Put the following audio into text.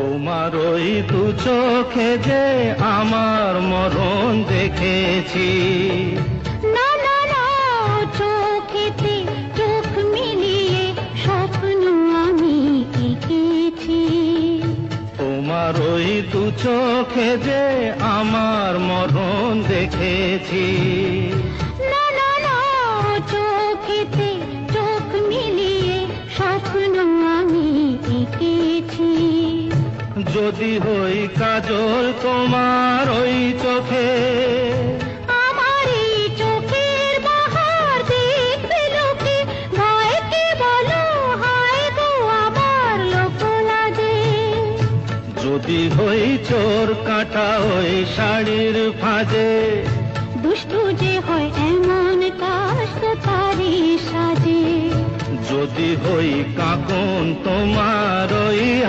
তোমার ওই দু চোখে যে আমার মরণ দেখেছি। না না না, চোখেতে চোখ মিলিয়ে স্বপ্ন আমি এঁকেছি। তোমার ওই দু চোখে যে আমার মরণ দেখেছি। না না না, চোখেতে চোখ মিলিয়ে স্বপ্ন আমি এঁকেছি। যদি হই কাজল তোমার ওই চোখে, আমার এই চোখের বাহার দেখবে লোকে, ভয়কে বলো হায় গো আমার লোক লাগে। যদি হই চোর কাঁটা ওই শাড়ির ফাঁদে, দুষ্টু যে হয় এমন কাজ তো তারই সাজে। যদি হই কাঁকন তোমার ওই